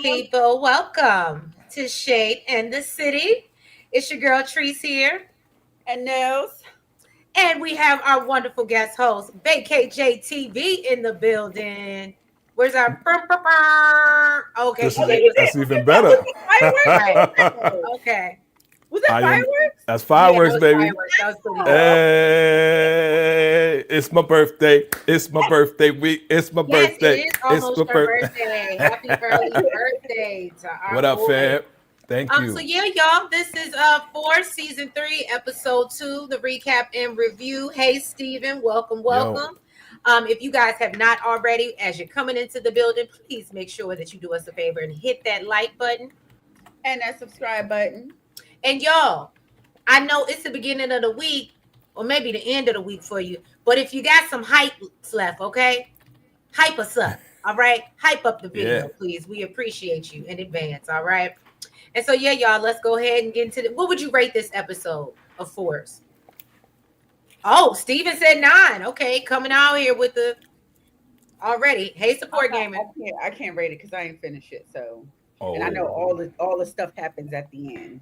people. Welcome to Shade and the City. It's your girl Treese here. And Nels. And we have our wonderful guest host, VACAY-JTV in the building. Where's our okay, This she is gave us that's even better. right. Okay. Was that I am. fireworks? That's Yeah, fireworks, those baby. fireworks. That was pretty good. Hey, it's my birthday. It's my birthday week. It's my Yes, it birthday. is It's almost my your birthday. birthday. Happy early birthday to our What up, boy. fam? Thank So you. yeah, y'all, this is for season 3, episode 2, the recap and review. Hey Steven, welcome, Yo, welcome. If you guys have not already, as you're coming into the building, please make sure that you do us a favor and hit that like button. And that subscribe button. And y'all, I know it's the beginning of the week, or maybe the end of the week for you, but if you got some hype left, okay, hype us up. All right, hype up the video, yeah. please. We appreciate you in advance. All right. And so, yeah, y'all, let's go ahead and get into it. What would you rate this episode of Force? Oh, Steven said 9. Okay, coming out here with the already. Hey, support gamer. I can't rate it because I ain't finished it. So, and I know Oh, all the stuff happens at the end.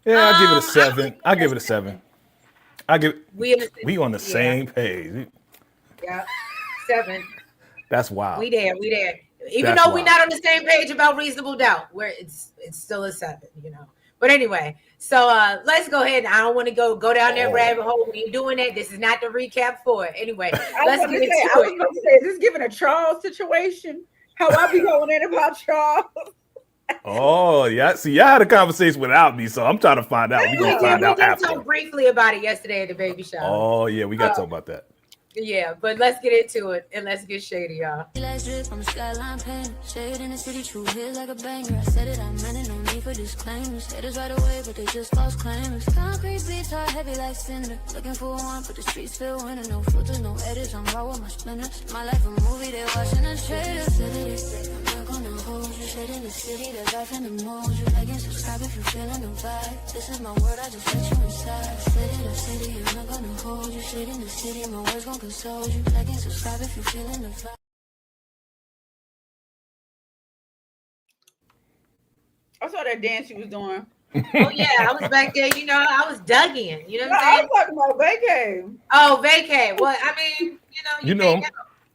yeah. I'll give it a I 7. would I'll give give it it a a 7. I give. we in the, We on the yeah, same page. yeah, 7. That's wild. We there. Even That's though we're wild. not on the same page about reasonable doubt, where it's still a 7, you know. But anyway, so let's go ahead. I don't want to go down that Oh, rabbit hole. We ain't doing that. This is not the recap for it. Anyway, I was let's about get to say, into I was it. about to say, is this giving a Charles situation? How I be going in about Charles? oh, yeah. See, y'all had a conversation without me, so I'm trying to find out. We gonna We did find we out did talk after. briefly about it yesterday at the baby shower. Oh, yeah. We got to Uh, talk about that. yeah, but let's get into it and let's get shady, y'all. Lights drip on the skyline pane. Shade in the city, true hit like a banger. I said it, I meant it, no need for disclaimers. Haters right away, but they just false claimers. Concrete beats are heavy like cinder. Looking for one, but the streets still winning. No filters, no edits, I'm raw with my splinters. My life a movie, they watching the trailers. I'm not gonna hold you. Shade in the city, there's life in the mold. You like and subscribe if you're feeling the vibe. This is my word, I just let you inside. City, I'm not gonna hold you. Shade in the city, my words gon' console you. Like and subscribe if you're feeling the vibe. I saw that dance you was doing. Oh yeah, I was back there, you know, I was dug in, you know No, what I'm I saying? was talking about vacay. Oh, vacay. Well, I mean, you know, You you can't know,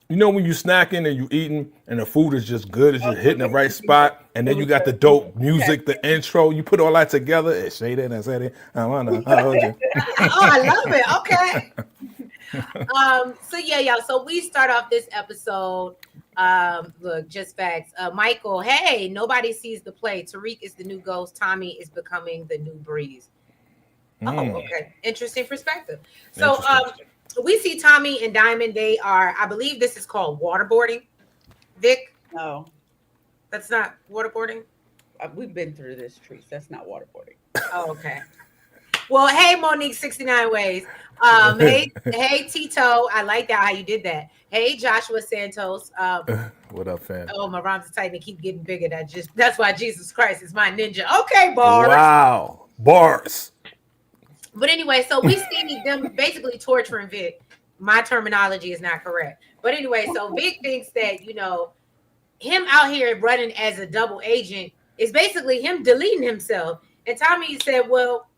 you know when you snacking and you eating and the food is just good, it's Oh, just hitting the right yeah. spot, and It then you was got the so dope music, the intro, you put all that together. It's shaded and said it. I wanna hold you. oh, I love it. Okay. So yeah, y'all. So we start off this episode. Look, just facts. Michael, hey, nobody sees the play. Tariq is the new ghost. Tommy is becoming the new breeze. Oh, okay. Interesting perspective. So Interesting. we see Tommy and Diamond. They are, I believe this is called waterboarding. Vic, No, that's not waterboarding. we've been through this, Trees. That's not waterboarding. Oh, okay. Well, hey, Monique 69 ways. Hey, Tito. I like that how you did that. Hey, Joshua Santos. What up, fam? Oh, my rhymes are tight and they keep getting bigger. That's why Jesus Christ is my ninja. Okay, bars. Wow, bars. But anyway, so we see them basically torturing Vic. My terminology is not correct. But anyway, so Vic thinks that, you know, him out here running as a double agent is basically him deleting himself. And Tommy said, well,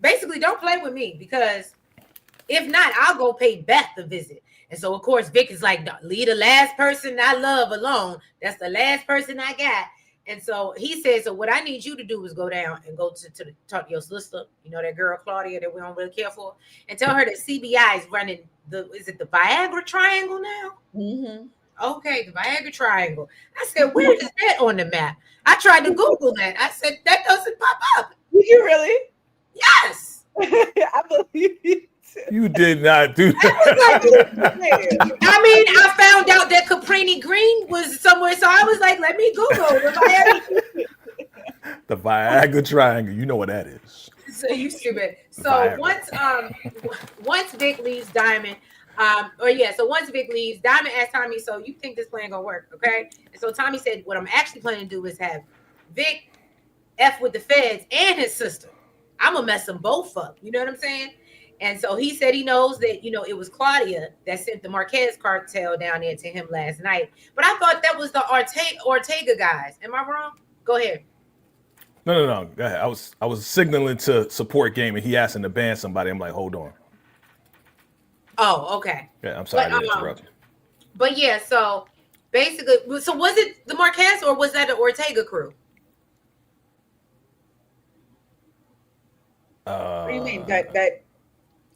basically don't play with me because if not, I'll go pay Beth a visit. And so, of course, Vic is like, leave the last person I love alone. That's the last person I got. And so he said, so what I need you to do is go down and go to talk to your sister, you know, that girl Claudia that we don't really care for, and tell her that CBI is running is it the Viagra Triangle now? Mm-hmm. Okay, the Viagra Triangle. I said, where is that on the map? I tried to Google that. I said, that doesn't pop up. Did you really? Yes. I believe you. You did not do I was like, that. I mean, I found out that Caprini Green was somewhere, so I was like, let me Google the Viagra. The Viagra Triangle. You know what that is. So you stupid. So Viagra. once Vic leaves Diamond, so once Vic leaves, Diamond asked Tommy, so you think this plan gonna work, okay? And so Tommy said, what I'm actually planning to do is have Vic F with the feds and his sister. I'm gonna mess them both up. You know what I'm saying? And so he said he knows that, it was Claudia that sent the Marquez cartel down there to him last night. But I thought that was the Ortega guys. Am I wrong? Go ahead. No. Go ahead. I was signaling to support game, and he asking to ban somebody. I'm like, hold on. Oh, okay. Yeah, I'm sorry to interrupt. But yeah, so basically, so was it the Marquez or was that the Ortega crew? What do you mean that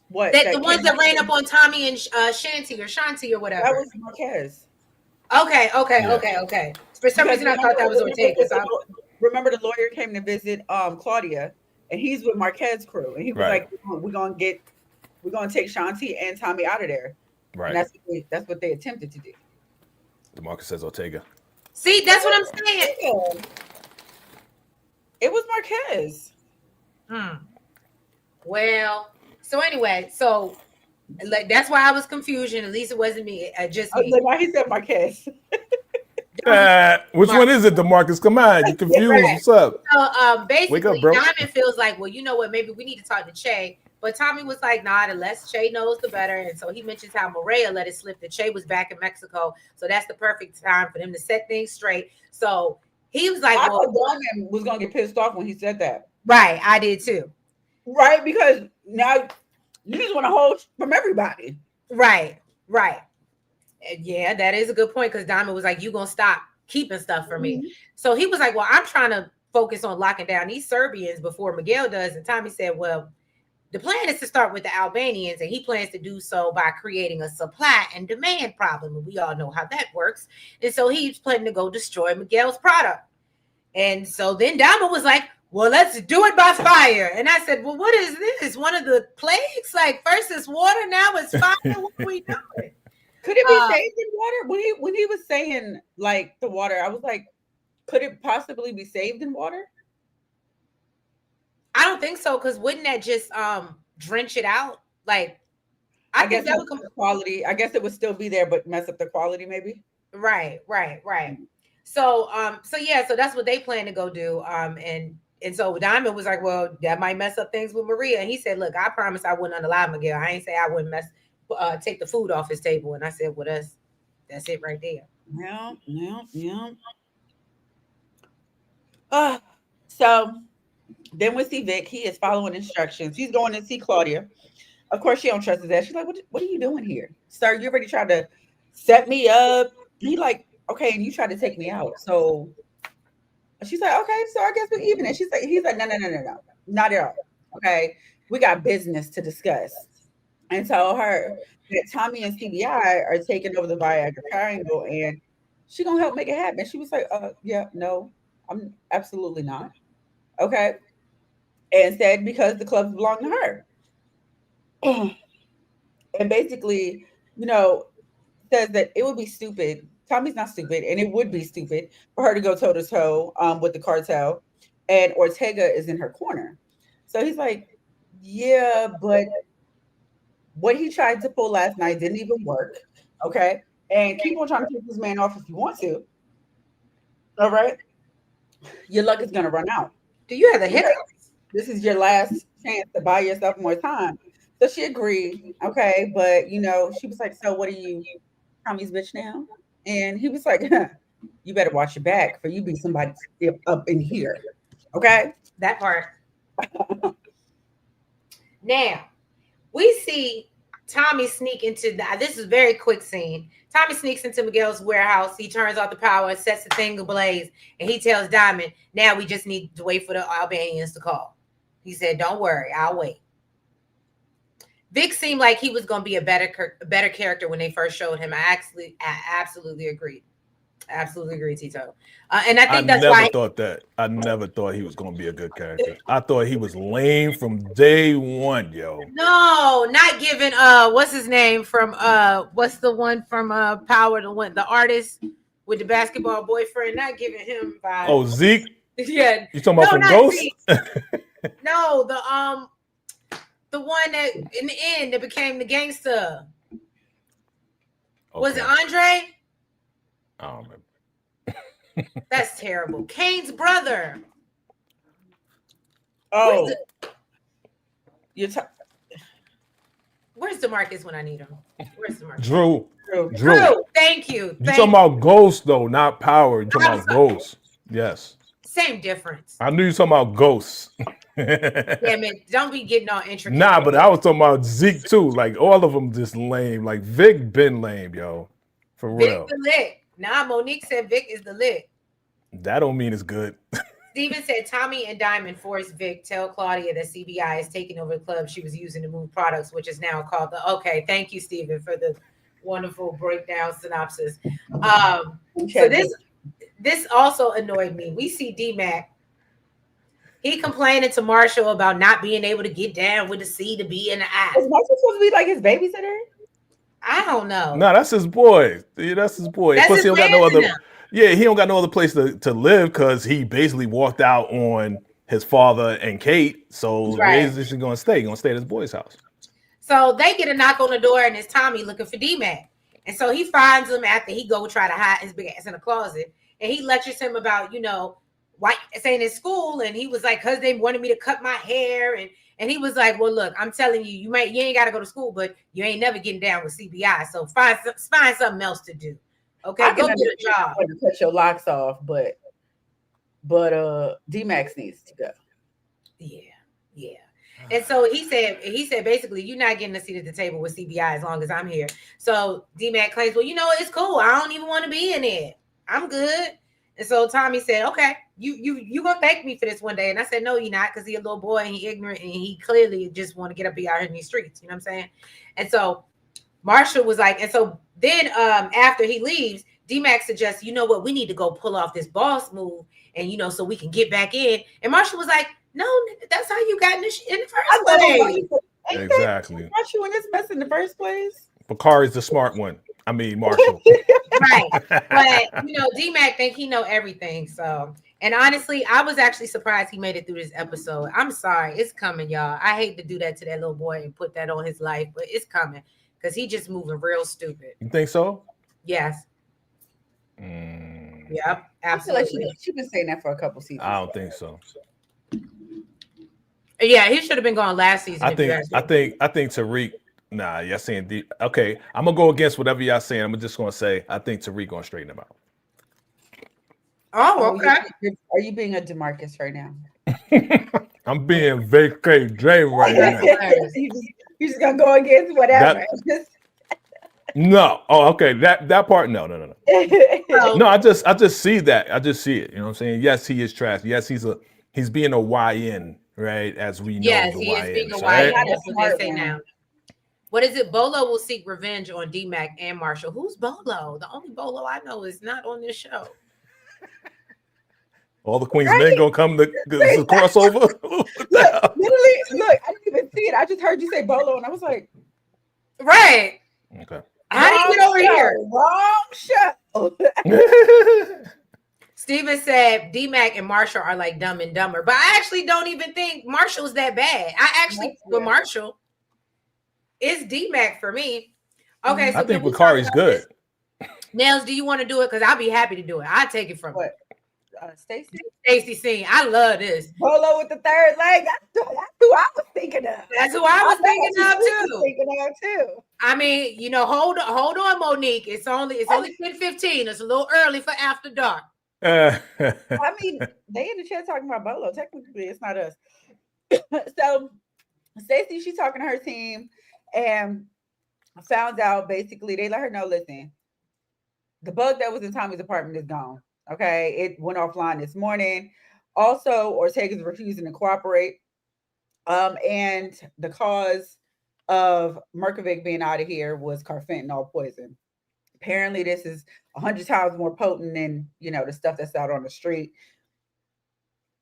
what? That the ones that ran up on Tommy and Shanti or whatever. That was Marquez. Okay. For some reason, I thought that was Ortega. Remember, the lawyer came to visit Claudia, and he's with Marquez crew, and he was like, "We're gonna take Shanti and Tommy out of there." Right. And that's what they attempted to do. DeMarcus says Ortega. See, that's what I'm saying. It was Marquez. Well, so anyway, that's why I was confused. At least it wasn't me. Just me. Like, why he said Marquez? Which one is it, DeMarcus? Come on, you confused. Right. What's up? So basically, wake up, bro. Diamond feels like, well, you know what? Maybe we need to talk to Che. But Tommy was like, nah, the less Che knows, the better. And so he mentions how Maria let it slip that Che was back in Mexico. So that's the perfect time for them to set things straight. So he was like, I thought Diamond was going to get pissed off when he said that. Right. I did too. Right. Because now you just want to hold from everybody. Right. Yeah, that is a good point. Because Diamond was like, you going to stop keeping stuff from me. So he was like, well, I'm trying to focus on locking down these Serbians before Miguel does. And Tommy said, well, the plan is to start with the Albanians, and he plans to do so by creating a supply and demand problem. And we all know how that works. And so he's planning to go destroy Miguel's product. And so then Diamond was like, well, let's do it by fire. And I said, well, what is this? One of the plagues? Like, first it's water, now it's fire. What are we doing? Could it be saved in water? When he was saying, like, the water, I was like, could it possibly be saved in water? I don't think so, because wouldn't that just drench it out? Like, I guess that would come quality. I guess it would still be there, but mess up the quality, maybe. Right. So that's what they plan to go do. And so Diamond was like, well, that might mess up things with Maria. And he said, look, I promise I wouldn't unalive Miguel. I ain't say I wouldn't take the food off his table. And I said, well, that's it right there. Yeah. So then we see Vic. He is following instructions. He's going to see Claudia. Of course, she don't trust his ass. She's like, what are you doing here? Sir, you already tried to set me up. He like, okay, and you tried to take me out. So she's like, okay, so I guess we're even. And he's like, no, not at all. Okay, we got business to discuss. And tell her that Tommy and CBI are taking over the Viagra Triangle, and she gonna help make it happen. She was like, yeah, no, I'm absolutely not. Okay. And said because the clubs belong to her. And basically, says that it would be stupid. Tommy's not stupid, and it would be stupid for her to go toe to toe with the cartel, and Ortega is in her corner. So he's like, yeah, but what he tried to pull last night didn't even work. Okay. And keep on trying to take this man off if you want to. All right. Your luck is going to run out. Do you have the hiccups? This is your last chance to buy yourself more time. So she agreed. Okay. But, she was like, so what are you, Tommy's bitch now? And he was like, you better watch your back for you be somebody up in here. Okay. That part. Now, we see Tommy sneak into this is a very quick scene. Tommy sneaks into Miguel's warehouse. He turns off the power, sets the thing ablaze, and he tells Diamond, now we just need to wait for the Albanians to call. He said, don't worry, I'll wait. Vic seemed like he was going to be a better character when they first showed him. I absolutely agreed. Absolutely agree, Tito. And I think that's why I never thought he was going to be a good character. I thought he was lame from day one, yo. No, not given what's his name from what's the one from Power, the artist with the basketball boyfriend, not giving him vibes. Oh, Zeke? Yeah. You talking about from Ghost? No, the one that in the end that became the gangster. Okay. Was it Andre? I don't remember. That's terrible. Kane's brother. Oh, DeMarcus when I need him? Where's DeMarcus? Drew. Thank you. You talking about Ghost though, not Power. You talking I'm about Ghost. Yes. Same difference. I knew you talking about Ghosts. Damn it. Don't be getting all intricate. Nah, but I was talking about Zeke too. Like all of them just lame. Like Vic been lame, yo. For real. Vic the lit. Nah, Monique said Vic is the lit. That don't mean it's good. Steven said Tommy and Diamond forced Vic tell Claudia that CBI is taking over the club she was using to move products, which is now called the. Okay, thank you, Steven, for the wonderful breakdown synopsis. So this also annoyed me. We see D-Mac. He complaining to Marshall about not being able to get down with the C, the B, and the I. Is Marshall supposed to be like his babysitter? I don't know. Nah, that's his boy. Yeah, that's his boy. That's Plus, his he don't got no man's other. now. Yeah, he don't got no other place to live because he basically walked out on his father and Kate. So Right. where's this going to stay? He's going to stay at his boy's house. So they get a knock on the door, and it's Tommy looking for D-Mac. And so he finds him after he go try to hide his big ass in a closet. And he lectures him about, why saying in school. And he was like, because they wanted me to cut my hair. And he was like, well, look, I'm telling you, you ain't got to go to school, but you ain't never getting down with CBI. So find something else to do. Okay, go get a job. To cut your locks off, but D-Max needs to go. Yeah. And so he said basically, you're not getting a seat at the table with CBI as long as I'm here. So D-Mac claims, well, it's cool. I don't even want to be in it. I'm good. And so Tommy said, okay, you gonna thank me for this one day. And I said, no, you're not, because he's a little boy and he ignorant and he clearly just want to get up out here in these streets. You know what I'm saying? And so Marshall was like, and so then after he leaves, D-Mac suggests, you know what, we need to go pull off this boss move and so we can get back in. And Marshall was like, no, that's how you got in the first place. Exactly. Marshall in this mess in the first place. Bakari's the smart one. I mean, Marshall. Right. But D-Mac think he know everything. So, and honestly, I was actually surprised he made it through this episode. I'm sorry, it's coming, y'all. I hate to do that to that little boy and put that on his life, but it's coming because he just moving real stupid. You think so? Yes. Yep, absolutely. I feel like she's been saying that for a couple seasons. I don't think so. Yeah, he should have been gone last season. I think Tariq. Nah, y'all saying okay. I'm gonna go against whatever y'all saying. I'm just gonna say I think Tariq gonna straighten him out. Oh, okay. Are you being a DeMarcus right now? I'm being VACAY-JAYTV right now. You just gonna go against whatever. No. Oh, okay. That part. No. No, I just see that. I just see it. You know what I'm saying? Yes, he is trash. Yes, he's being a YN, right? As we know. Yes, he is being a YN. Right? That's what they say now. What is it? Bolo will seek revenge on D-Mac and Marshall. Who's Bolo? The only Bolo I know is not on this show. All the Queen's men gonna come to crossover. Look, literally, I didn't even see it. I just heard you say Bolo, and I was like, right. Okay. How do you get over here? Wrong show. Steven said D-Mac and Marshall are like Dumb and Dumber, but I actually don't even think Marshall's that bad. With Marshall, it's D-Mac for me. Okay, so I think Bakari's good. Nails, do you want to do it? Because I'll be happy to do it. I'll take it from what? Stacey scene. I love this. Bolo with the third leg. That's who I was thinking of. That's who I was thinking of too. I mean, hold on, Monique. It's only 10:15. It's a little early for after dark. I mean, they in the chat talking about Bolo. Technically, it's not us. So Stacey, she's talking to her team and found out basically they let her know, listen, the bug that was in Tommy's apartment is gone. Okay, it went offline this morning. Also, Ortega's refusing to cooperate. And the cause of Merkovic being out of here was carfentanil poison. Apparently, this is 100 times more potent than the stuff that's out on the street.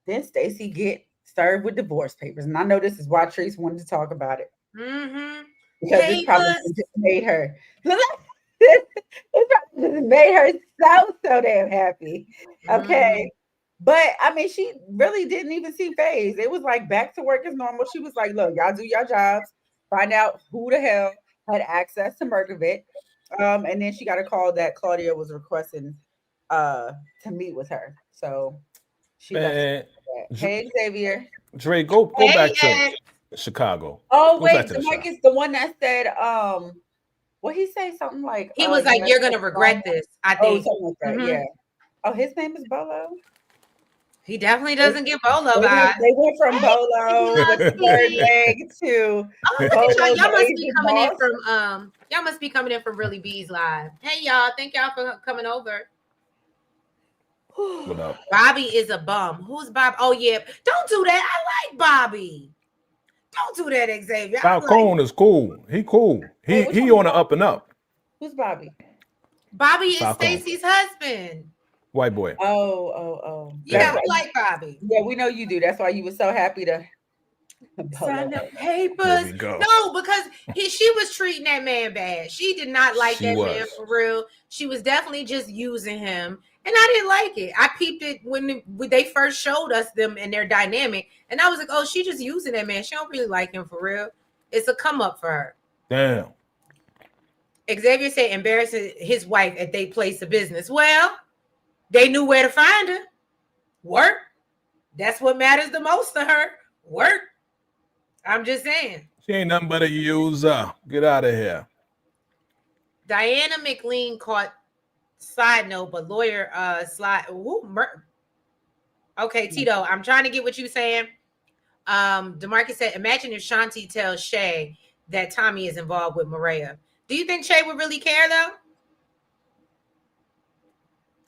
Then Stacey get served with divorce papers, and I know this is why Treese wanted to talk about it because this probably just made her. It just made her so damn happy. Okay. But I mean, she really didn't even seem phased. It was like back to work as normal. She was like, look, y'all do your jobs, find out who the hell had access to Merkovic. And then she got a call that Claudia was requesting to meet with her. So she got hey Xavier. Dre, go back to Chicago. Oh, Goes wait, back to the Chi. Demarcus, the one that said, what he say? Something like, He was like, "You're gonna regret this." I Oh, think something like that. Mhm. Yeah. Oh, his name is Bolo. he definitely doesn't get Bolo They vibes. went from Bolo with the third leg to Oh, look at Bolo. y'all. Y'all the must be Asian coming in boss. from y'all must be coming in from Really Bees Live. Hey y'all, thank y'all for coming over. What up? Bobby is a bum. Who's Bob? Oh yeah, don't do that. I like Bobby. Don't do that, Xavier. Falcone is cool. He cool. He Wait, on the up and up. Who's Bobby? Bobby is Falcone. Stacy's husband. White boy. Oh. Yeah, That's I like Bobby. Yeah, we know you do. That's why you were so happy to Sign the There papers. we go. No, because she was treating that man bad. She did not like She that was. man for real. She was definitely just using him, and I didn't like it. I peeped it when they first showed us them and their dynamic, and I was like, "Oh, she just using that man. She don't really like him for real. It's a come up for her." Damn. Xavier said, "Embarrassing his wife at their place of business." Well, they knew where to find her. Work. That's what matters the most to her. Work. I'm just saying. She ain't nothing but a user. Get out of here. Diana McLean caught side note, but lawyer slide. Okay, Tito, I'm trying to get what you're saying. DeMarcus said, imagine if Shanti tells Shay that Tommy is involved with Maria. Do you think Shay would really care though?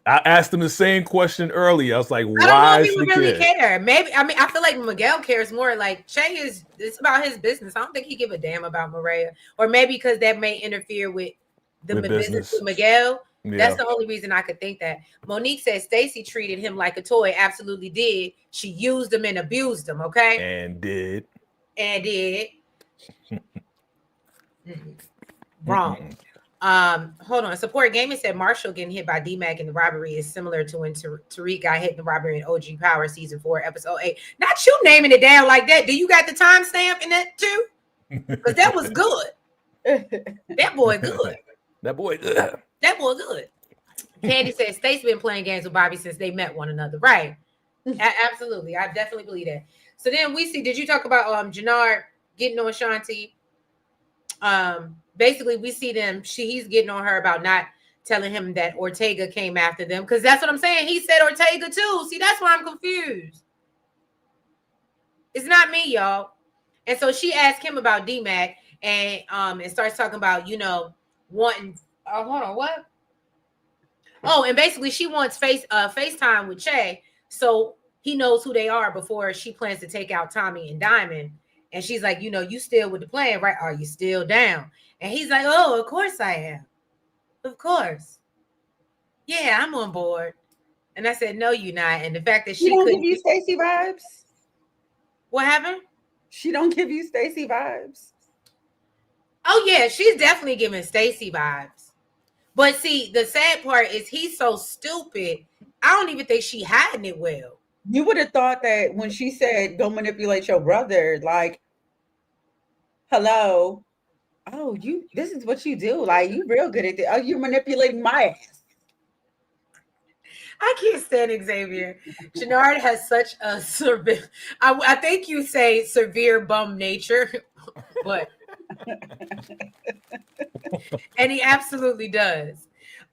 I asked him the same question earlier. I was like, I don't know why if he should would he really care? care. Maybe, I mean, I feel like Miguel cares more. Like Shay it's about his business. I don't think he give a damn about Maria. Or maybe because that may interfere with the With business with business. Miguel. Yeah. That's the only reason I could think that. Monique said Stacy treated him like a toy. Absolutely did. She used him and abused him. Okay. And did. Wrong. Hold on. Support Gaming said Marshall getting hit by D-Mac in the robbery is similar to when Tariq got hit in the robbery in OG Power season 4, episode 8. Not you naming it down like that. Do you got the timestamp in that too? Because that was good. That boy good. That boy good. That boy good. Candy says Stacey been playing games with Bobby since they met one another. Right. Absolutely. I definitely believe that. So then we see, did you talk about Jannard getting on Shanti? Basically we see them, he's getting on her about not telling him that Ortega came after them, because that's what I'm saying. He said Ortega too. See, that's why I'm confused. It's not me, y'all. And so she asked him about D-Mac and starts talking about, wanting hold on, what? Oh, and basically she wants FaceTime with Che so he knows who they are before she plans to take out Tommy and Diamond. And she's like, you still with the plan, right? Are you still down? And he's like, oh, of course I am. Of course. Yeah, I'm on board. And I said, no, you're not. And the fact that she don't couldn't give you Stacy vibes. What happened? She don't give you Stacy vibes. Oh, yeah, she's definitely giving Stacy vibes. But see, the sad part is he's so stupid. I don't even think she hiding it well. You would have thought that when she said, go manipulate your brother, like, hello. Oh, this is what you do. Like, you real good at it. Oh, you manipulating my ass. I can't stand Xavier. Jannard has such a severe, I think you say severe bum nature, but and he absolutely does.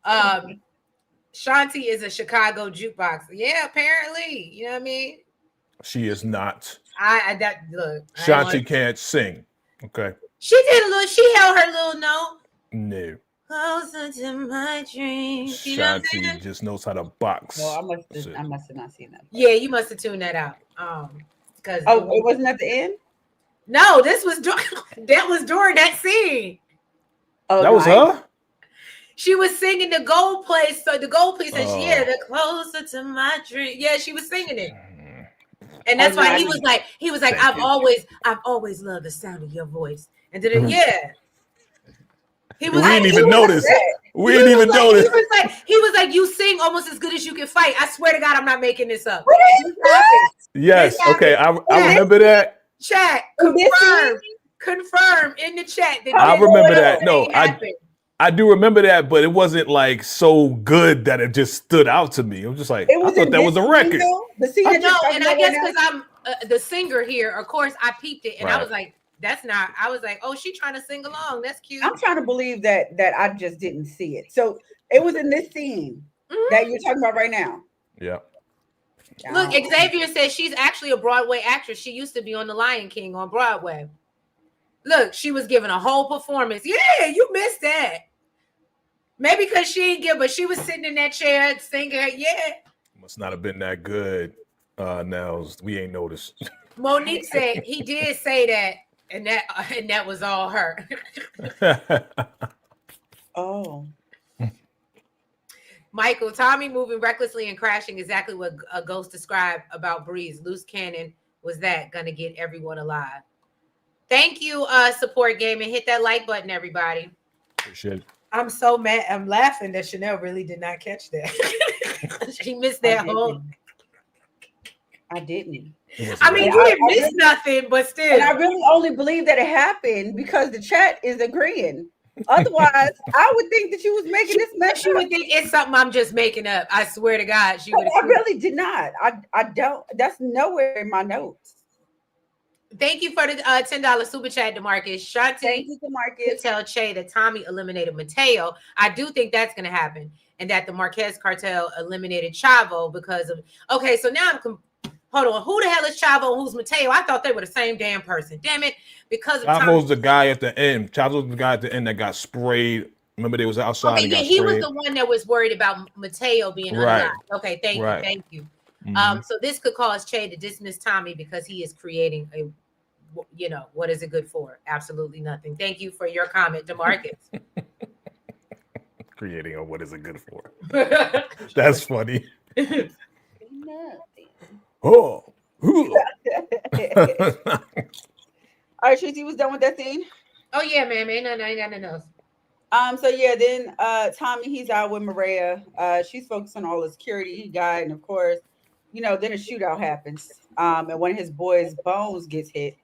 Shanti is a Chicago jukebox. Yeah, apparently. You know what I mean? She is not. Look. Shanti can't sing. Okay. She did a little, she held her little note. No. Closer to my dreams. You know what I'm saying? Shanti just knows how to box. Well, I must have not seen that. Yeah, you must have tuned that out. Because it wasn't at the end? No, that was during that scene. Oh, that was her? She was singing the gold place. So the gold place said, yeah, the closer to my dream. Yeah, she was singing it. And that's why he was like, I've always loved the sound of your voice. And then yeah. We didn't even notice. We didn't even notice. He was like, you sing almost as good as you can fight. I swear to God, I'm not making this up. Yes. Okay. I remember that. Chat. Confirm in the chat. I remember that. No, I do remember that, but it wasn't like so good that it just stood out to me. It was just like, I thought that was a record. No, and I guess because the singer here, of course, I peeped it and I Right. was like, that's not. I was like, oh, she trying to sing along. That's cute. I'm trying to believe that I just didn't see it. So it was in this scene that you're talking about right now. Yeah. Look, Xavier says she's actually a Broadway actress. She used to be on The Lion King on Broadway. Look, she was giving a whole performance. Yeah, you missed that. Maybe because she didn't give, but she was sitting in that chair singing. Yeah. Must not have been that good. Nels, we ain't noticed. Monique said he did say that, and that was all her. Oh. Michael, Tommy moving recklessly and crashing, exactly what a Ghost described about Breeze. Loose cannon was that gonna get everyone alive. Thank you, Support Gaming. Hit that like button, everybody. Appreciate it. I'm so mad. I'm laughing that Chanel really did not catch that. She missed that whole. I didn't. I mean, you didn't miss nothing, but still. And I really only believe that it happened because the chat is agreeing. Otherwise, I would think that you was making this mess. She would think it's something I'm just making up. I swear to God, she would. I really did not. I don't. That's nowhere in my notes. Thank you for the $10 super chat, DeMarcus. Shanti, Thank you, DeMarcus. Tell Che that Tommy eliminated Mateo. I do think that's going to happen, and that the Marquez cartel eliminated Chavo because of. Okay, so now hold on. Who the hell is Chavo and who's Mateo? I thought they were the same damn person. Damn it! Because of Chavo's the guy at the end. Chavo's the guy at the end that got sprayed. Remember, they was outside. Okay, and yeah, got he was sprayed. the one that was worried about Mateo being unalive. Okay, thank you. Mm-hmm. So this could cause Che to dismiss Tommy because he is creating a, what is it good for? Absolutely nothing. Thank you for your comment, DeMarcus. Creating a what is it good for? That's funny. Oh. All right, Tracy was done with that scene. Oh yeah, man, ain't nothing else. So yeah, then Tommy, he's out with Maria. She's focused on all the security he got, and of course, then a shootout happens. And one of his boys' bones gets hit.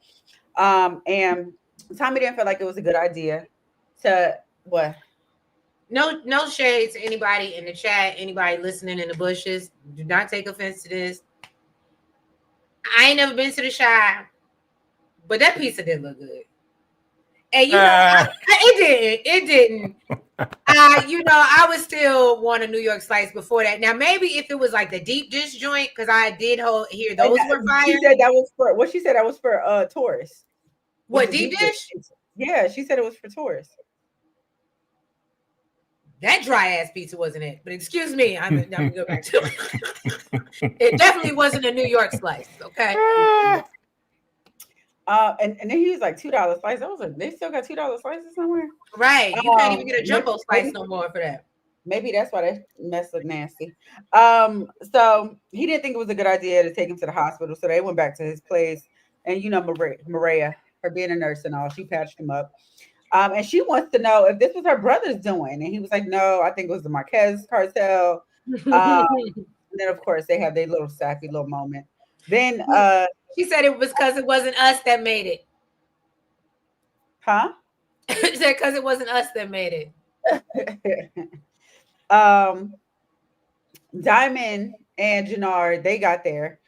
And Tommy didn't feel like it was a good idea to what? No shade to anybody in the chat, anybody listening in the bushes. Do not take offense to this. I ain't never been to the Shy, but that pizza did look good. And it didn't. I would still want a New York slice before that. Now, maybe if it was like the deep dish joint, because I did hear those were fire. She said that was for what? She said that was for tourists. What, deep dish? Yeah, she said it was for tourists. That dry ass pizza wasn't it, but excuse me, I'm gonna go back to it. It definitely wasn't a New York slice, okay? And then he was like $2 slice. I was like, they still got $2 slices somewhere, right? You can't even get a jumbo slice no more for that. Maybe that's why that mess looked nasty. So he didn't think it was a good idea to take him to the hospital, so they went back to his place. And Maria, her being a nurse and all, she patched him up. And she wants to know if this was her brother's doing. And he was like, no, I think it was the Marquez cartel. And then, of course, they have their little sappy little moment. Then she said it was because it wasn't us that made it. Huh? She said because it wasn't us that made it. Diamond and Jannard, they got there.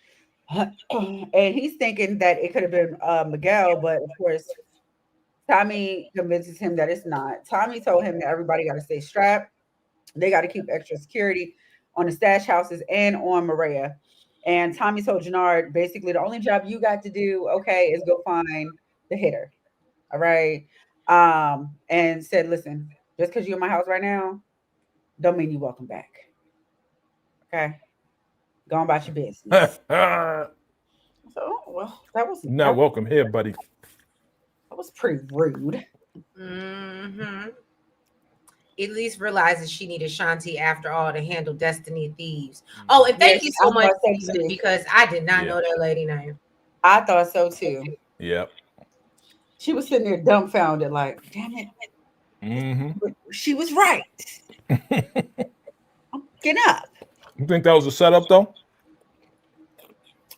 And he's thinking that it could have been Miguel, but of course, Tommy convinces him that it's not. Tommy told him that everybody got to stay strapped. They got to keep extra security on the stash houses and on Maria. And Tommy told Jannard, basically, the only job you got to do, okay, is go find the hitter. All right. And said, listen, just because you're in my house right now, don't mean you're welcome back. Okay. Go on about your business. So, well, that was not welcome here, buddy. That was pretty rude. Mm-hmm. At least realizes she needed Shanti after all to handle Destiny Thieves. Oh, and thank you so much, Stephen, because I did not know that lady name. I thought so too. Yep. She was sitting there dumbfounded, like, damn it. Mm-hmm. She was right. Get up. You think that was a setup, though?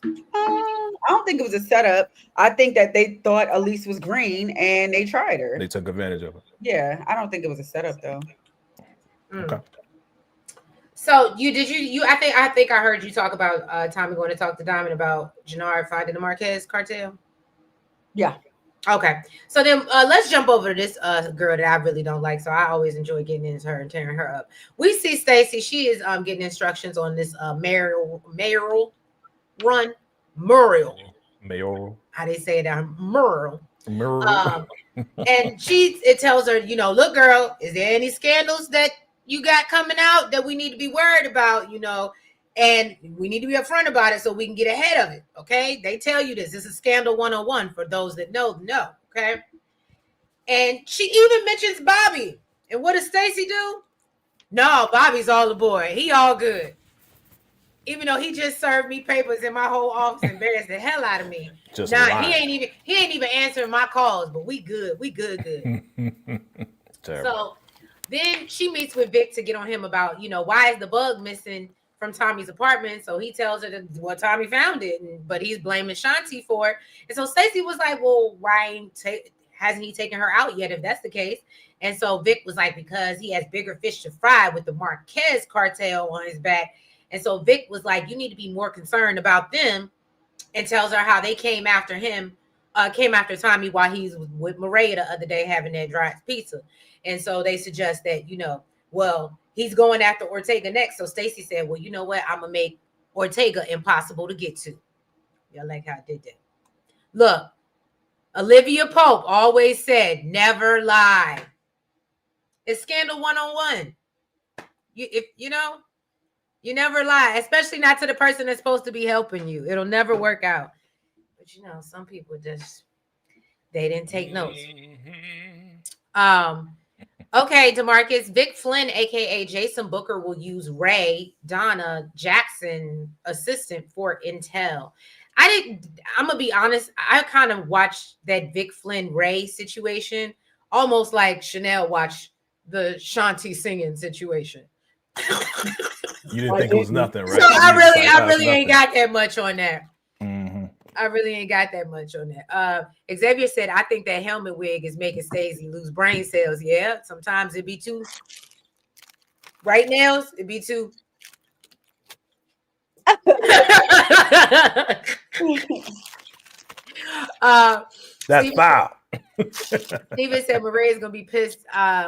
I don't think it was a setup. I think that they thought Elise was green and they tried her. They took advantage of her. Yeah, I don't think it was a setup, though. Okay. So I think I heard you talk about Tommy going to talk to Diamond about Jannard finding the Marquez cartel. Yeah. Okay. So then let's jump over to this girl that I really don't like. So I always enjoy getting into her and tearing her up. We see Stacy. She is getting instructions on this mayoral run. Mayoral. How they say it down? Mural. Mayoral. And it tells her, look, girl, is there any scandals that you got coming out that we need to be worried about, and we need to be upfront about it so we can get ahead of it. Okay. They tell you this. This is Scandal 101 for those that know. Okay. And she even mentions Bobby. And what does Stacy do? No, Bobby's all aboard. He all good. Even though he just served me papers in my whole office, embarrassed the hell out of me. He ain't even answering my calls, but we good. We good. So then she meets with Vic to get on him about, why is the bug missing from Tommy's apartment? So he tells her that Tommy found it, but he's blaming Shanti for it. And so Stacey was like, well, why hasn't he taken her out yet if that's the case? And so Vic was like, because he has bigger fish to fry with the Marquez cartel on his back. And so Vic was like, you need to be more concerned about them, and tells her how they came after Tommy while he's with Maria the other day having that dry pizza. And so they suggest that, well, he's going after Ortega next. So Stacey said, well, you know what? I'm going to make Ortega impossible to get to. Y'all like how I did that. Look, Olivia Pope always said, never lie. It's Scandal 101. You never lie, especially not to the person that's supposed to be helping you. It'll never work out. But some people they didn't take notes. Okay, DeMarcus, Vic Flynn, aka Jason Booker, will use Ray, Donna, Jackson assistant for intel. I'm gonna be honest, I kind of watched that Vic Flynn Ray situation almost like Chanel watched the Shanti singing situation. You didn't think it was nothing, right? So I really ain't got that much on that. Mm-hmm. I really ain't got that much on that. Xavier said, I think that helmet wig is making Stacey lose brain cells. Yeah, sometimes it be too. Right nails, it be too. That's foul. Steven said Maria's gonna be pissed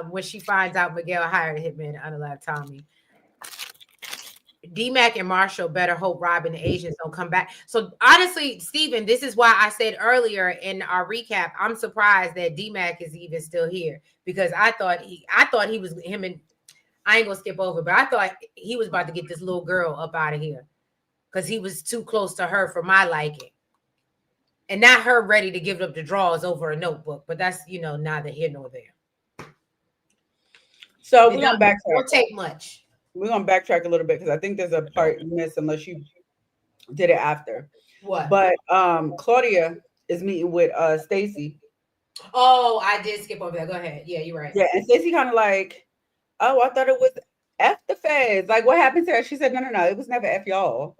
when she finds out Miguel hired a hitman to unalive Tommy. D-Mac and Marshall better hope Robin and Asians don't come back. So honestly, Steven, this is why I said earlier in our recap, I'm surprised that D-Mac is even still here, because I thought he was him, and I ain't gonna skip over, but I thought he was about to get this little girl up out of here because he was too close to her for my liking. And not her ready to give up the draws over a notebook, but that's neither here nor there. So we're gonna backtrack. Don't take much. We're gonna backtrack a little bit because I think there's a part you missed unless you did it after. What? But Claudia is meeting with Stacy. Oh, I did skip over that. Go ahead. Yeah, you're right. Yeah, and Stacy kind of like, oh, I thought it was F the feds. Like, what happened to her? She said, no, it was never F y'all.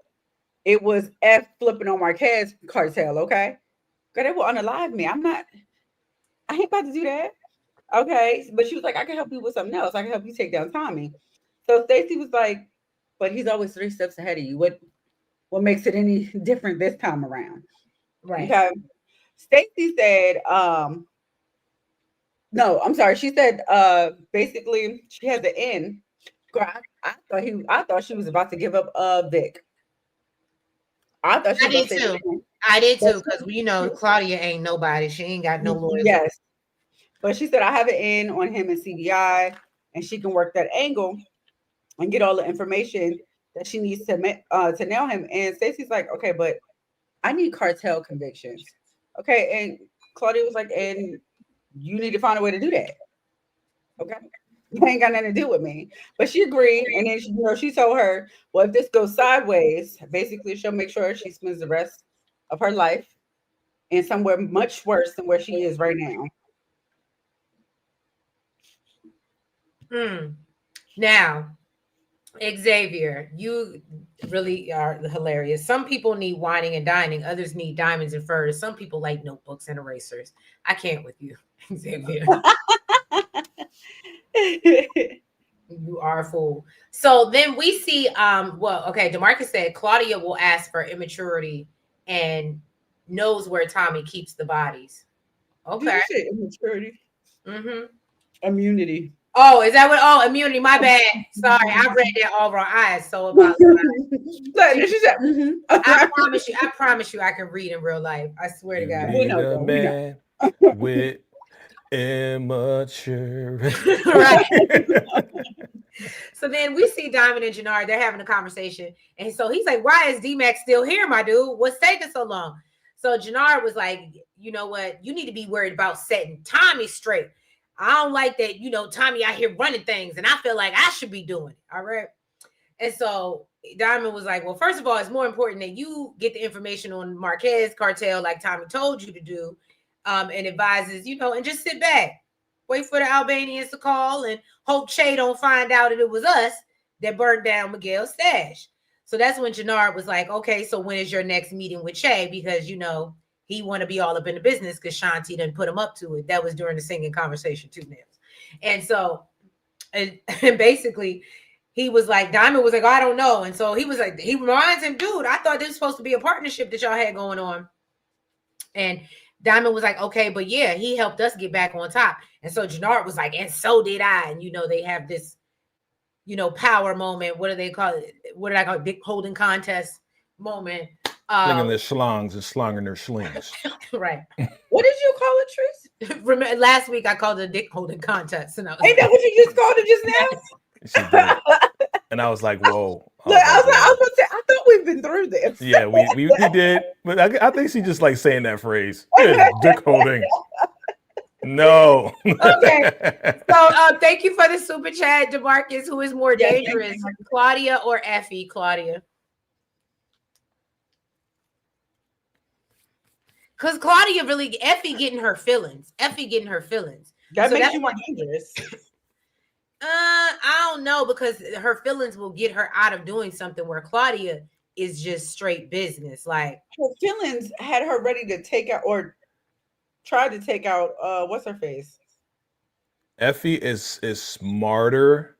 It was F flipping on Marquez cartel, okay? Girl, they will unalive me. I ain't about to do that. Okay. But she was like, I can help you with something else. I can help you take down Tommy. So Stacey was like, but he's always 3 steps ahead of you. What makes it any different this time around? Right. Okay. Stacey said, no, I'm sorry. She said, basically, she had the end. Girl, I thought she was about to give up Vic. I thought she did too. I did too, because Claudia ain't nobody. She ain't got no lawyers. Yes. But she said, I have an in on him and CBI, and she can work that angle and get all the information that she needs to nail him. And Stacey's like, okay, but I need cartel convictions. Okay. And Claudia was like, and you need to find a way to do that. Okay. You ain't got nothing to do with me. But she agreed. And then she told her, well, if this goes sideways, basically she'll make sure she spends the rest of her life in somewhere much worse than where she is right now. Now, Xavier, you really are hilarious. Some people need whining and dining. Others need diamonds and furs. Some people like notebooks and erasers. I can't with you, Xavier. You are a fool. So then we see, DeMarcus said Claudia will ask for immaturity and knows where Tommy keeps the bodies. Okay. Did you say immaturity? Mm-hmm. Immunity. Oh, is that what? Oh, immunity. My bad. Sorry, I read that all wrong. I so about. She said, I promise you, I can read in real life. I swear to God. We know, a man with immaturity. Right. So then we see Diamond and Jannard. They're having a conversation, and so he's like, "Why is D-Max still here, my dude? What's taking so long?" So Jannard was like, "You know what? You need to be worried about setting Tommy straight. I don't like that. You know, Tommy out here running things, and I feel like I should be doing it. All right." And so Diamond was like, "Well, first of all, it's more important that you get the information on Marquez cartel, like Tommy told you to do, and advises, you know, and just sit back, wait for the Albanians to call, and hope Che don't find out that it was us that burned down Miguel's stash." So that's when Jannard was like, "Okay, so when is your next meeting with Che? Because, you know, he want to be all up in the business because Shanti didn't put him up to it." That was during the singing conversation too, Nils. And so, and basically, he was like, Diamond was like, "I don't know." And so he was like, he reminds him, "Dude, I thought this was supposed to be a partnership that y'all had going on." And Diamond was like, "Okay, but yeah, he helped us get back on top." And so Jannard was like, "And so did I." And, you know, they have this, you know, power moment. What do they call it? What did I call it? Dick holding contest moment. Slinging their schlongs and slonging their slings. Right. What did you call it, Tris? Remember, last week I called it a dick holding contest. And Ain't that what you just called it just now? She did. And I was like, whoa. Look, I was gonna say, I thought we've been through this. Yeah, we did. But I think she just like saying that phrase. Yeah, dick holding. No. Okay. So thank you for the super chat, DeMarcus. Who is more dangerous, Claudia or Effie? Claudia. Because Claudia really, Effie getting her feelings. That makes you more dangerous. I don't know, because her feelings will get her out of doing something where Claudia is just straight business. Like, her feelings had her ready to take out or try to take out what's her face? Effie is smarter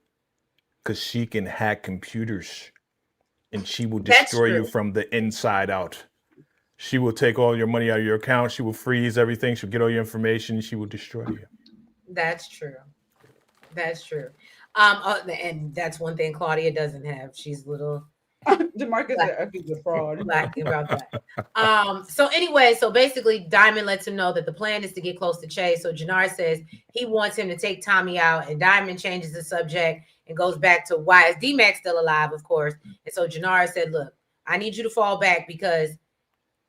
because she can hack computers and she will destroy you from the inside out. She will take all your money out of your account. She will freeze everything. She'll get all your information. She will destroy you. That's true. That's true. And that's one thing Claudia doesn't have. She's a little DeMarcus said Effie's a fraud. lacking about that. So anyway, so basically Diamond lets him know that the plan is to get close to Che. So Jannard says he wants him to take Tommy out, and Diamond changes the subject and goes back to why is D-Max still alive, of course. And so Jannard said, "Look, I need you to fall back because,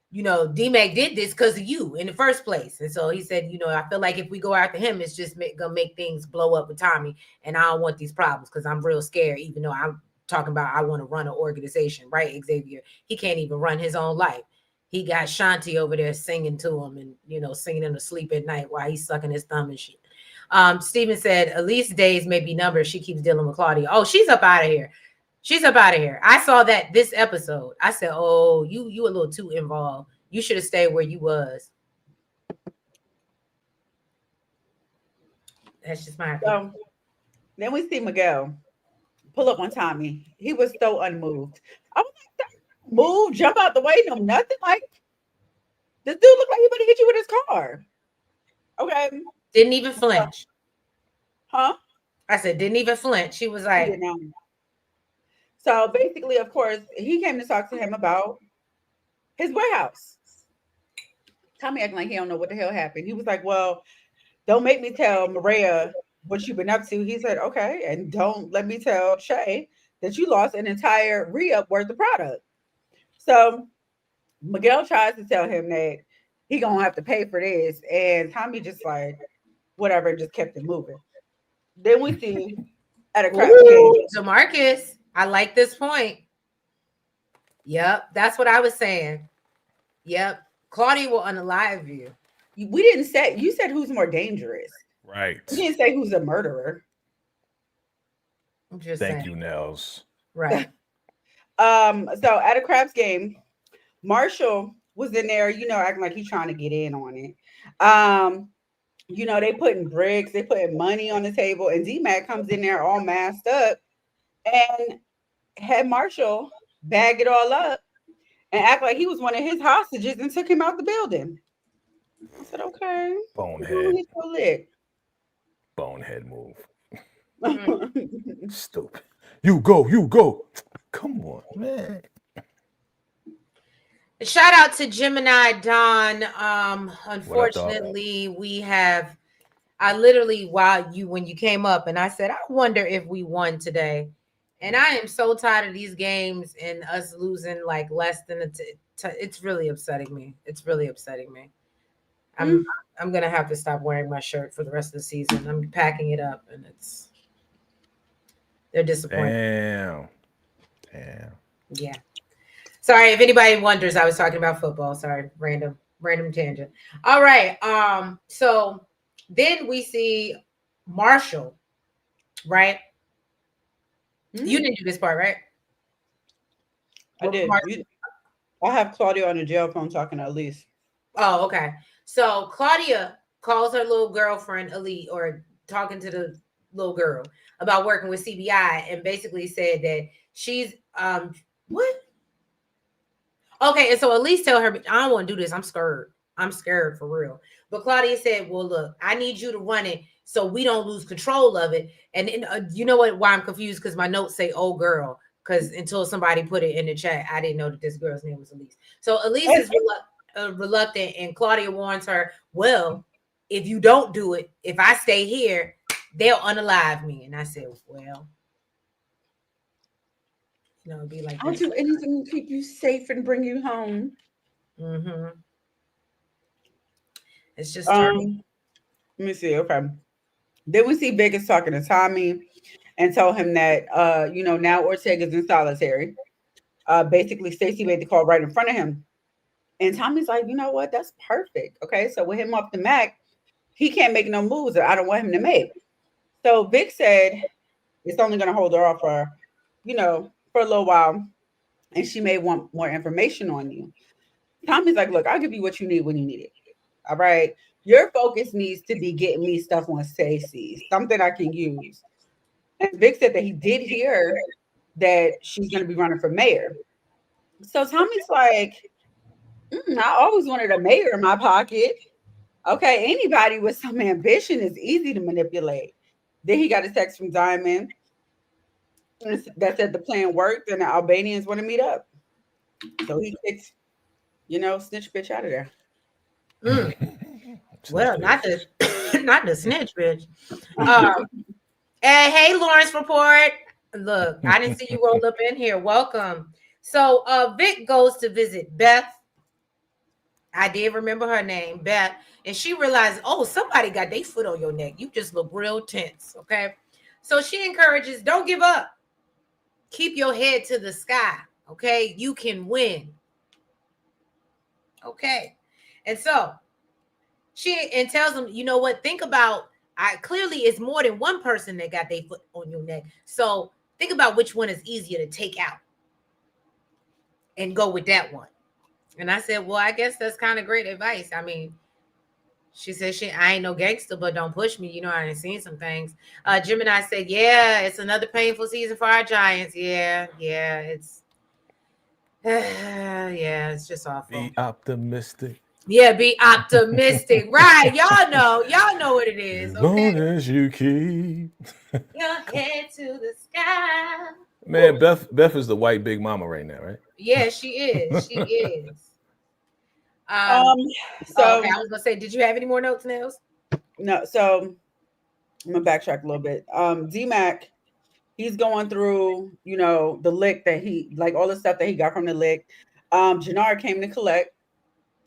you know, D-Mac did this because of you in the first place." And so he said, "You know, I feel like if we go after him, it's just gonna make things blow up with Tommy. And I don't want these problems because I'm real scared, even though I'm talking about I want to run an organization, right, Xavier? He can't even run his own life. He got Shanti over there singing to him and, you know, singing him to sleep at night while he's sucking his thumb and shit." Steven said, "Elise days may be numbered. She keeps dealing with Claudia." Oh, she's up out of here. She's up out of here. I saw that this episode. I said, "Oh, you a little too involved. You should have stayed where you was." That's just my opinion. So then we see Miguel pull up on Tommy. He was so unmoved. I was like, "Move, jump out the way, no nothing." Like, this dude looked like he would have hit you with his car. Okay. Didn't even flinch. Huh? I said, didn't even flinch. She was like, so basically, of course, he came to talk to him about his warehouse. Tommy acting like he don't know what the hell happened. He was like, "Well, don't make me tell Maria what you've been up to." He said, "Okay, and don't let me tell Che that you lost an entire re-up worth of product." So Miguel tries to tell him that he gonna have to pay for this, and Tommy just like, whatever, just kept it moving. Then we see at a crap game. DeMarcus, I like this point. Yep, that's what I was saying. Yep, Claudia will unalive you. We didn't say, you said who's more dangerous. Right. You didn't say who's a murderer. I'm just Thank saying. you, Nels. Right. So at a craps game, Marshall was in there, you know, acting like he's trying to get in on it. you know, they putting bricks, they putting money on the table, and D-Mac comes in there all masked up and had Marshall bag it all up and act like he was one of his hostages and took him out the building. I said, okay. Bonehead. Lick. Bonehead move. Stupid. You go. Come on, man. Shout out to Gemini Don. Unfortunately, I literally, when you came up and I said, I wonder if we won today. And I am so tired of these games and us losing like less than it's really upsetting me. It's really upsetting me. I'm gonna have to stop wearing my shirt for the rest of the season. I'm packing it up, and they're disappointed. Damn. Yeah. Sorry if anybody wonders. I was talking about football. Sorry, random tangent. All right. So then we see Marshall, right? You didn't do this part, right? I did. I have Claudia on the jail phone talking to Elise. Oh, okay. So Claudia calls her little girlfriend Elise, or talking to the little girl about working with CBI, and basically said that she's what? Okay, and so Elise tell her, I don't want to do this. I'm scared. I'm scared for real. But Claudia said, well, look, I need you to run it so we don't lose control of it. And then, you know what? Why I'm confused? Because my notes say, "Oh, girl." Because until somebody put it in the chat, I didn't know that this girl's name was Elise. So Elise is reluctant, and Claudia warns her, well, if you don't do it, if I stay here, they'll unalive me. And I said, well, you know, it'd be like, I'll do anything to keep you safe and bring you home. Mm-hmm. It's just let me see. Okay. Then we see Vegas talking to Tommy and tell him that you know, now Ortega's in solitary. Basically Stacey made the call right in front of him. And Tommy's like, you know what? That's perfect. Okay. So with him off the Mac, he can't make no moves that I don't want him to make. So Vic said it's only gonna hold her off for, you know, for a little while. And she may want more information on you. Tommy's like, look, I'll give you what you need when you need it. All right. Your focus needs to be getting me stuff on Stacey, something I can use. And Vic said that he did hear that she's going to be running for mayor. So Tommy's like, I always wanted a mayor in my pocket. Okay, anybody with some ambition is easy to manipulate. Then he got a text from Diamond that said the plan worked and the Albanians want to meet up. So he kicks, you know, snitch bitch out of there. Well, not the snitch bitch. Hey, Lawrence Report. Look, I didn't see you roll up in here. Welcome. So Vic goes to visit Beth. I did remember her name, Beth. And she realized, oh, somebody got their foot on your neck. You just look real tense. Okay. So she encourages, don't give up. Keep your head to the sky. Okay. You can win. Okay. And so she tells him, you know what? Think about, clearly it's more than one person that got their foot on your neck. So think about which one is easier to take out and go with that one. And I said, well, I guess that's kind of great advice. I mean, she said, I ain't no gangster, but don't push me. You know, I done seen some things. Gemini said, yeah, it's another painful season for our Giants. Yeah, it's it's just awful. Be optimistic. Yeah, be optimistic. Right. Y'all know what it is. As long as you keep your head to the sky. Man, Beth is the white big mama right now, right? Yeah, she is. She is. So okay, I was gonna say, did you have any more notes, Nels? No, so I'm gonna backtrack a little bit. D-Mac, he's going through, you know, the lick that he, like all the stuff that he got from the lick. Jannar came to collect,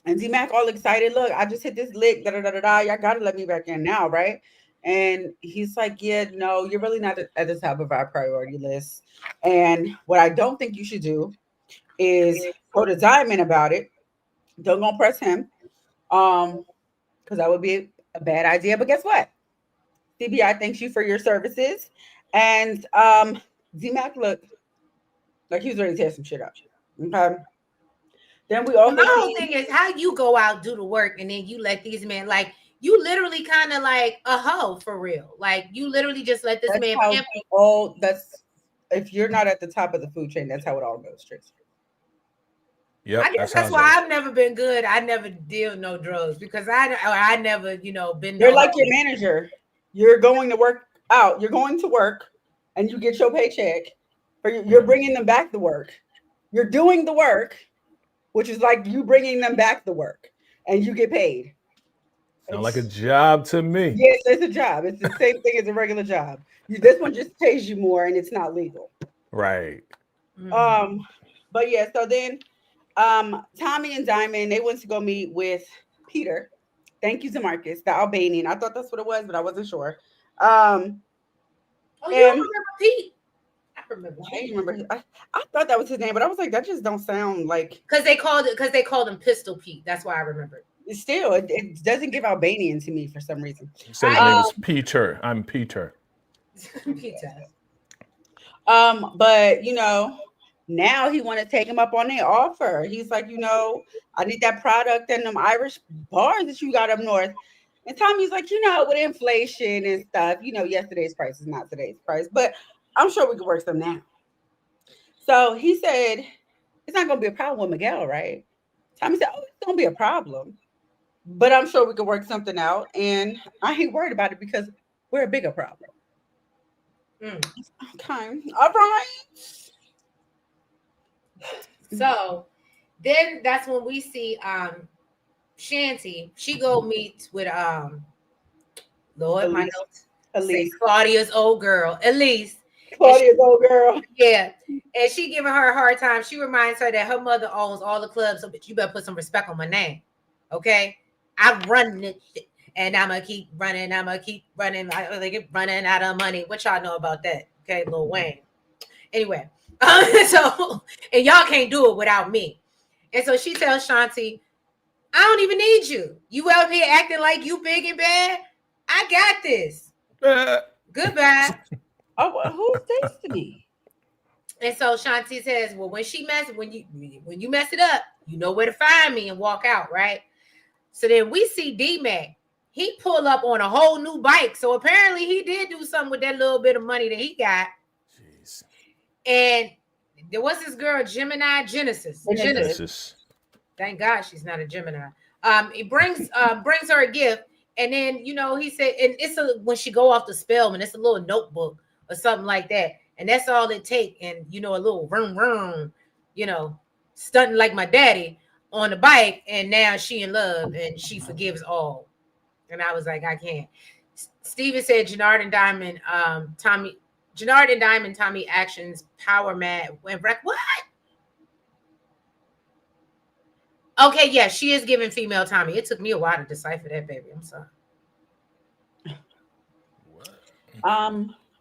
and D-Mac all excited. Look, I just hit this lick. Y'all gotta let me back in now, right? And he's like, yeah, no, you're really not at the top of our priority list. And what I don't think you should do is go to Diamond about it. Don't go press him, because that would be a bad idea. But guess what? CBI thanks you for your services, and D-Mac looked like he was ready to tear some shit up. Okay. Then we also the whole thing is how you go out, do the work, and then you let these men, like, you literally kind of like a hoe for real. Like you literally just let this That's man how pimp you. all. That's if you're not at the top of the food chain. That's how it all goes, Tracy. Yep, I guess how that's it why goes. I've never been good. I never deal no drugs because I never, been They're no like hoe. your manager. You're going to work out. You're going to work, and you get your paycheck. You're bringing them back to work. You're doing the work, which is like you bringing them back to work, and you get paid. Sound like a job to me. Yes, it's a job. It's the same thing as a regular job. This one just pays you more, and it's not legal. Right. But yeah. So then, Tommy and Diamond they went to go meet with Peter. Thank you to Marcus, the Albanian. I thought that's what it was, but I wasn't sure. Oh, you don't remember Pete? I remember. I remember. I thought that was his name, but I was like, that just don't sound like. Because they called him Pistol Pete. That's why I remember. Still, it doesn't give Albanian to me for some reason. He said his name is Peter. I'm Peter. Peter. But now he want to take him up on their offer. He's like, I need that product and them Irish bars that you got up north. And Tommy's like, with inflation and stuff, yesterday's price is not today's price, but I'm sure we could work some now. So he said, it's not going to be a problem with Miguel, right? Tommy said, it's going to be a problem, but I'm sure we could work something out. And I ain't worried about it because we're a bigger problem. Okay. All right. So then that's when we see Shanty. She go meet with Lord, my notes. Elise. Claudia's old girl. Elise. Claudia's old girl. Yeah. And she giving her a hard time. She reminds her that her mother owns all the clubs, so you better put some respect on my name. Okay? I run it and I'm gonna keep running. I keep running out of money. What y'all know about that? Okay, Lil Wayne. Anyway, so and y'all can't do it without me. And so she tells Shanti, I don't even need you. You out here acting like you big and bad. I got this. Goodbye. Oh, well, who's Destiny? And so Shanti says, well, when you mess it up, you know where to find me and walk out, right? So then we see D-Mac. He pull up on a whole new bike. So apparently he did do something with that little bit of money that he got. Jeez. And there was this girl, Genesis. Thank God she's not a Gemini. He brings her a gift. And then, he said, and it's when she go off the Spellman, it's a little notebook or something like that. And that's all it take. And, a little vroom, vroom, stunting like my daddy on the bike. And now she in love and she forgives all. And I was like, I can't. Steven said Jannard and Diamond, Tommy actions, power mad, went wreck. What? Okay, yeah, she is giving female Tommy. It took me a while to decipher that, baby. I'm sorry.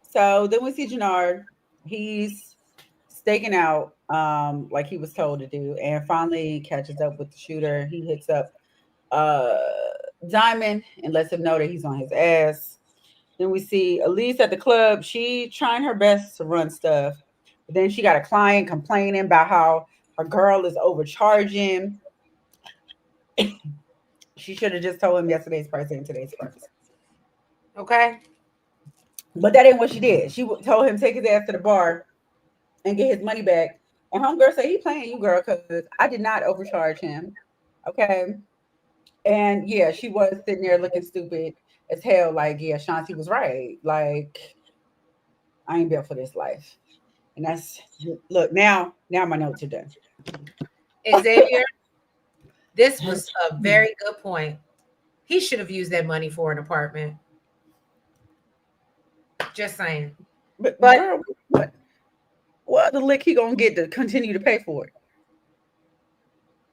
So then we see Jannard. He's staking out like he was told to do, and finally catches up with the shooter. He hits up Diamond and lets him know that he's on his ass. Then we see Elise at the club. She trying her best to run stuff, but then she got a client complaining about how her girl is overcharging. She should have just told him yesterday's price and today's price. Okay. But that ain't what she did. She told him take his ass to the bar and get his money back. And homegirl said, he playing you, girl, because I did not overcharge him. Okay. And yeah, she was sitting there looking stupid as hell. Like, yeah, Shanti was right. Like, I ain't built for this life. And that's, look, now my notes are done. Xavier, this was a very good point. He should have used that money for an apartment. Just saying. But girl, what the lick he gonna get to continue to pay for it?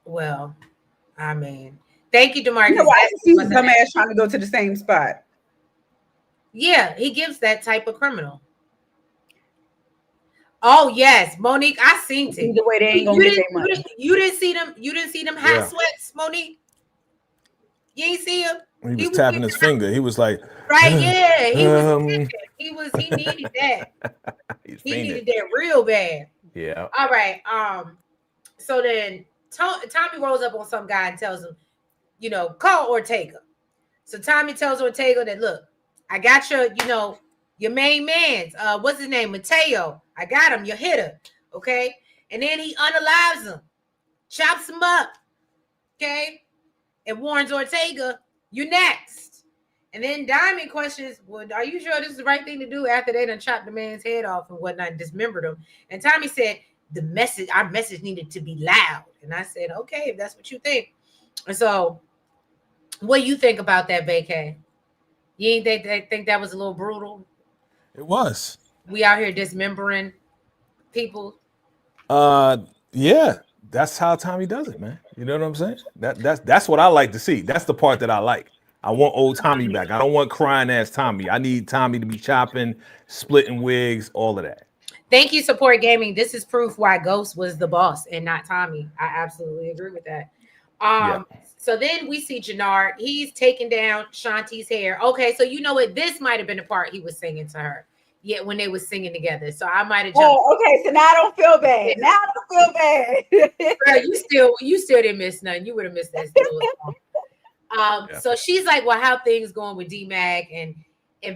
Well, I mean, thank you, DeMarcus. I see dumbass trying to go to the same spot. Yeah, he gives that type of criminal. Oh yes, Monique, I seen it. Either way, they ain't gonna get their money. You didn't see them. You didn't see them hot sweats, Monique. You ain't see him. He was tapping his finger. He was like, right, yeah. He needed that. He needed that real bad. Yeah. All right. So then Tommy rolls up on some guy and tells him, call Ortega. So Tommy tells Ortega that, look, I got your main man's, what's his name? Mateo. I got him, your hitter. Okay. And then he unalives him, chops him up. Okay. And warns Ortega, you next. And then Diamond questions, well, are you sure this is the right thing to do after they done chopped the man's head off and whatnot and dismembered him? And Tommy said, our message needed to be loud. And I said, okay, if that's what you think. And so what do you think about that, VACAY? You ain't think that was a little brutal? It was. We out here dismembering people. Yeah, that's how Tommy does it, man. You know what I'm saying? That's what I like to see. That's the part that I like. I want old Tommy back. I don't want crying ass Tommy. I need Tommy to be chopping, splitting wigs, all of that. Thank you, Support Gaming. This is proof why Ghost was the boss and not Tommy. I absolutely agree with that. So then we see Jannard. He's taking down Shanti's hair. Okay, so you know what? This might have been the part he was singing to her. Yeah, when they were singing together. So I might have jumped. Oh, okay. So now I don't feel bad. Now I don't feel bad. Bro, you still didn't miss nothing. You would have missed that still. So she's like, well, how things going with D-Mac? And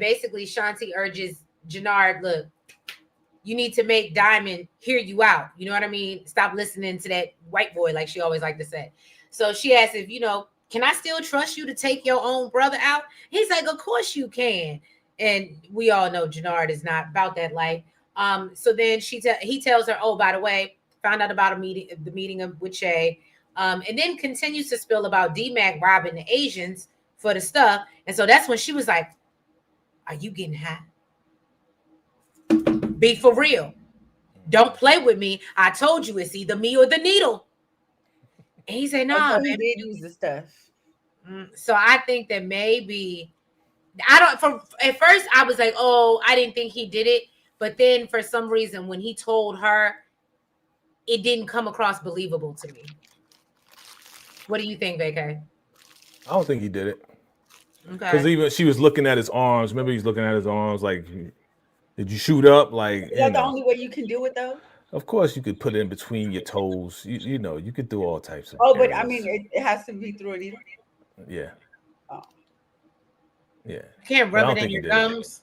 basically Shanti urges Jannard, look, you need to make Diamond hear you out. You know what I mean? Stop listening to that white boy, like she always like to say. So she asks if, can I still trust you to take your own brother out? He's like, of course you can. And we all know Jannard is not about that life. So then he tells her, oh, by the way, found out about the meeting with Shay, and then continues to spill about D-Mac robbing the Asians for the stuff. And so that's when she was like, are you getting high? Be for real. Don't play with me. I told you it's either me or the needle. And he said, no, nah, man. He did use the stuff. So I think that maybe, at first I was like, oh, I didn't think he did it. But then for some reason, when he told her, it didn't come across believable to me. What do you think, VACAY? I don't think he did it. Okay. Because even she was looking at his arms. Remember, he's looking at his arms like, did you shoot up? Like, is that the only way you can do it, though? Of course, you could put it in between your toes. You know, you could do all types of. Oh, but I mean, it has to be through a needle. Yeah. Oh. Yeah. You can't rub it in your gums.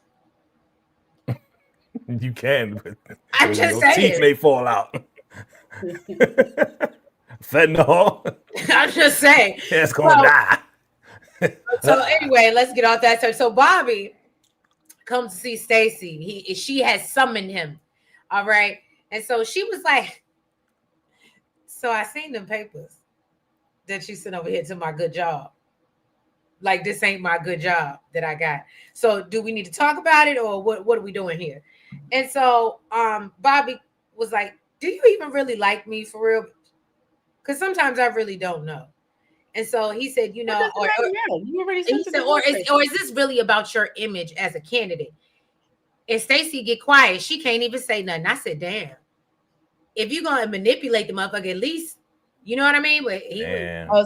You can, but I'm just saying. Teeth may fall out. Fentanyl. I'm just saying. It's gonna die. So anyway, let's get off that. So Bobby comes to see Stacy. She has summoned him. All right. And so she was like, so I seen them papers that you sent over here to my good job. Like, this ain't my good job that I got. So do we need to talk about it, or what are we doing here? And so Bobby was like, do you even really like me for real? Because sometimes I really don't know. And so he said, you already he said, or is this really about your image as a candidate? And Stacy get quiet. She can't even say nothing. I said, damn. If you're going to manipulate the motherfucker, at least, you know what I mean? But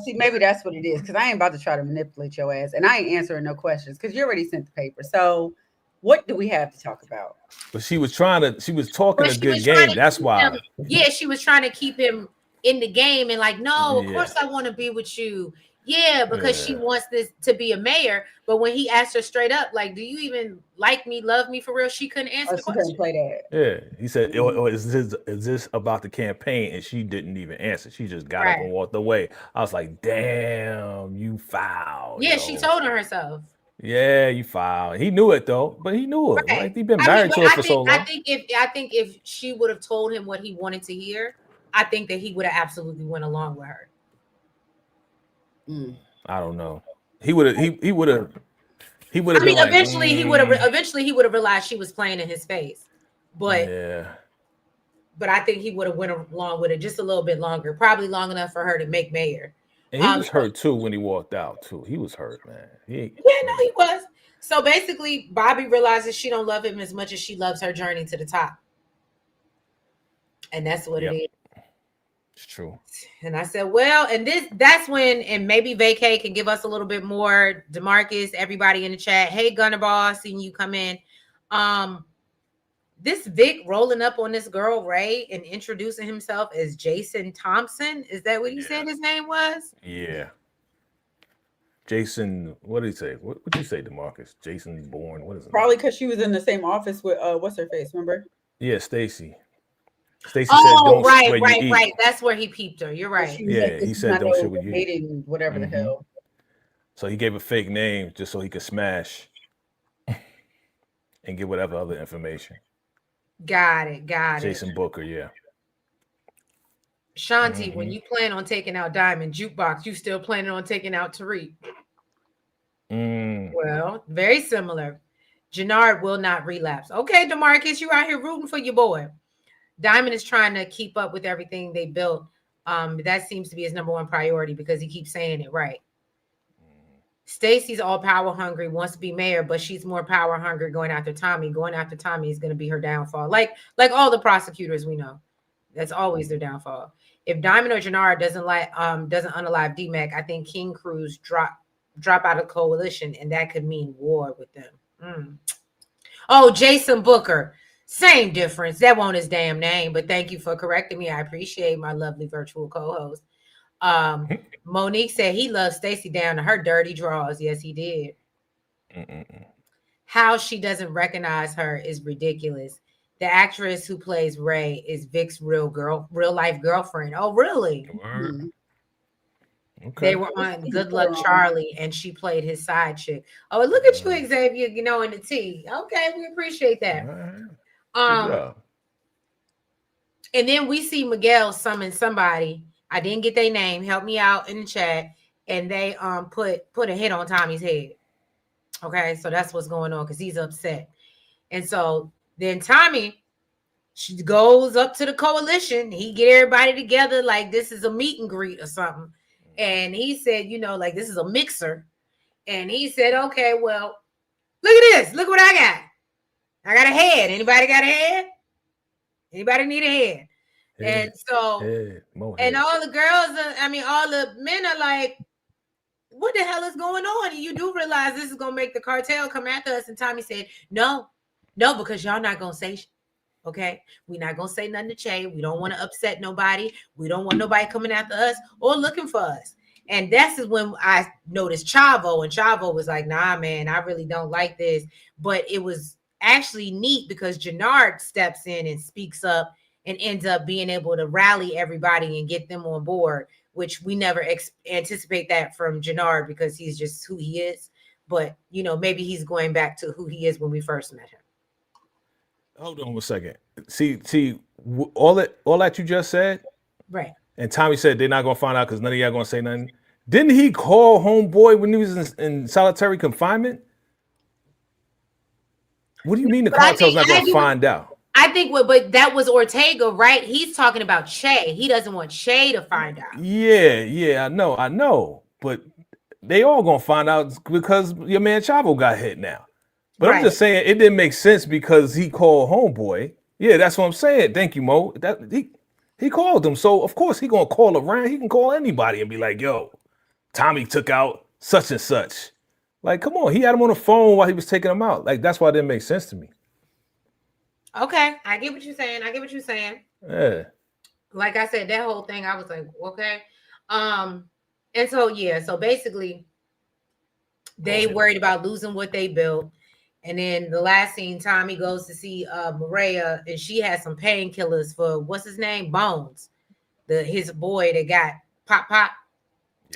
see, maybe that's what it is. Because I ain't about to try to manipulate your ass. And I ain't answering no questions because you already sent the paper. So what do we have to talk about? But she was talking a good game. That's why. She was trying to keep him in the game and like, no, of course I want to be with you. Yeah, because she wants this to be a mayor. But when he asked her straight up, like, do you even like me, love me for real? She couldn't answer the question. Play that. Yeah, he said, is this about the campaign? And she didn't even answer. She just got up and walked away. I was like, damn, you foul. Yeah, she told her herself. Yeah, you foul. He knew it though, but he knew it. Like, he'd been married to her for so long. I think if she would have told him what he wanted to hear, I think that he would have absolutely went along with her. I don't know. He would have. I mean, eventually he would have realized she was playing in his face, but but I think he would have went along with it just a little bit longer, probably long enough for her to make mayor. And he was hurt too when he walked out too. He was hurt, man. He was. So basically, Bobby realizes she don't love him as much as she loves her journey to the top, and that's what it is. It's true. And I said, well, and that's when, and maybe VACAY can give us a little bit more. DeMarcus, everybody in the chat. Hey, Gunnerball, seeing you come in. This Vic rolling up on this girl, Ray, and introducing himself as Jason Thompson. Is that what you said his name was? Yeah. Jason, what did he say? What did you say, DeMarcus? Jason Bourne. What is it? Probably because she was in the same office with what's her face, remember? Yeah, Stacy. Stacy said, "Don't right, where right, you eat." right. That's where he peeped her. You're right. Yeah, he said, "Don't shit where you eat." Dating, whatever the hell. So he gave a fake name just so he could smash and get whatever other information. Got it. Jason Booker, yeah. Shanti, when you plan on taking out Diamond Jukebox, you still planning on taking out Tariq? Well, very similar. Jannard will not relapse. Okay, DeMarcus, you out here rooting for your boy. Diamond is trying to keep up with everything they built. That seems to be his number one priority because he keeps saying it right. Stacy's all power hungry, wants to be mayor, but she's more power hungry going after Tommy. Going after Tommy is going to be her downfall. Like all the prosecutors we know. That's always their downfall. If Diamond or Jannard doesn't unalive D-Mac, I think King Cruz drop out of coalition, and that could mean war with them. Oh, Jason Booker. Same difference. That won't his damn name, but thank you for correcting me. I appreciate my lovely virtual co-host. Monique said he loves Stacey down to her dirty draws. Yes, he did. How she doesn't recognize her is ridiculous. The actress who plays Ray is Vic's real life girlfriend. Oh, really? Okay. They were on Good Luck Charlie, and she played his side chick. Oh, look at you, Xavier, in the tea. Okay, we appreciate that. And then we see Miguel summon somebody. I didn't get their name. Help me out in the chat. And they put a hit on Tommy's head. Okay, so that's what's going on because he's upset. And so then Tommy, she goes up to the coalition. He get everybody together like this is a meet and greet or something. And he said, like this is a mixer. And he said, okay, well, look at this. Look what I got. I got a head. Anybody got a head? Anybody need a head? And so, and all the girls, all the men are like, what the hell is going on? And you do realize this is going to make the cartel come after us. And Tommy said, no, because y'all not going to say, okay, we're not going to say nothing to Che. We don't want to upset nobody. We don't want nobody coming after us or looking for us. And that's when I noticed Chavo, and Chavo was like, nah, man, I really don't like this. But it was actually neat because Jannard steps in and speaks up and ends up being able to rally everybody and get them on board, which we never anticipate that from Jannard because he's just who he is. But, maybe he's going back to who he is when we first met him. Hold on a second. See, all that you just said, right? And Tommy said they're not gonna find out because none of y'all gonna say nothing. Didn't he call homeboy when he was in solitary confinement? What do you mean the cartel's not gonna find out? I think but that was Ortega, right? He's talking about Che. He doesn't want Che to find out. Yeah, I know. But they all gonna find out because your man Chavo got hit now. But I'm just saying it didn't make sense because he called homeboy. Yeah, that's what I'm saying. Thank you, Mo. He called him. So of course he gonna call around. He can call anybody and be like, yo, Tommy took out such and such. Like, come on, he had him on the phone while he was taking him out. Like, that's why it didn't make sense to me. Okay, I get what you're saying. Yeah. Like I said, that whole thing, I was like, okay. And so, so basically, they worried about losing what they built. And then the last scene, Tommy goes to see Maria, and she has some painkillers for, what's his name? Bones. His boy that got pop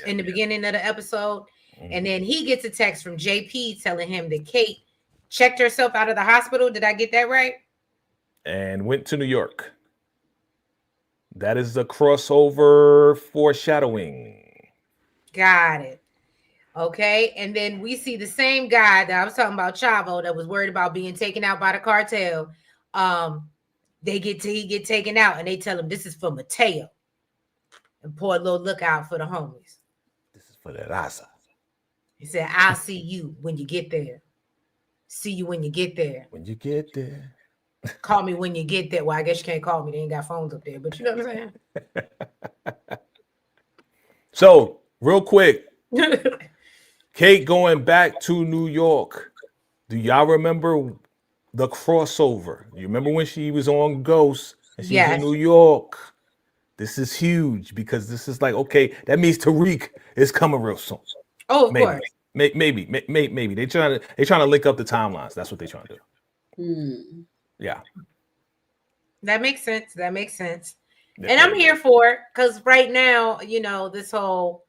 in the beginning of the episode. And then he gets a text from JP telling him that Kate checked herself out of the hospital. Did I get that right? And went to New York. That is the crossover foreshadowing. Got it. Okay. And then we see the same guy that I was talking about, Chavo, that was worried about being taken out by the cartel. He get taken out and they tell him this is for Mateo. And pour a little lookout for the homies. This is for the raza. He said, I'll see you when you get there. See you when you get there. When you get there. Call me when you get there. Well, I guess you can't call me. They ain't got phones up there, but you know what I'm saying? So, real quick, Kate going back to New York. Do y'all remember the crossover? You remember when she was on Ghost and she's in New York? This is huge because this is like, okay, that means Tariq is coming real soon. Oh, of Maybe. course. Maybe they trying to link up the timelines. That's what they trying to do. Yeah, that makes sense. That makes sense. They're And I'm playing. here for it because right now, you know, this whole.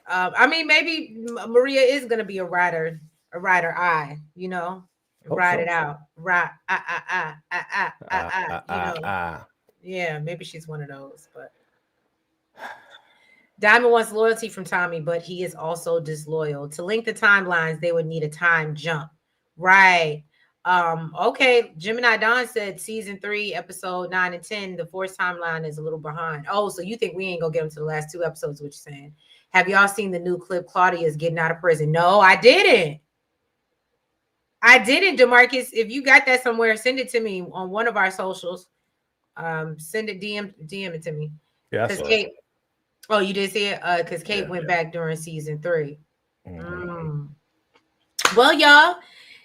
I mean, maybe Maria is gonna be a rider eye. You know, Hope ride so. it out. You know. Yeah, maybe she's one of those. But Diamond wants loyalty from Tommy, but he is also disloyal. To link the timelines, they would need a time jump. Right. Okay. Gemini Don said season 3, episode 9 and 10, the Force timeline is a little behind. Oh, so you think we ain't gonna get them to the last 2 episodes, what you're saying? Have y'all seen the new clip Claudia's getting out of prison? No, I didn't. DeMarcus. If you got that somewhere, send it to me on one of our socials. Send it, DM it to me. Yeah, because Kate. Oh, you did see it? Because Kate went back during season 3. Well, y'all,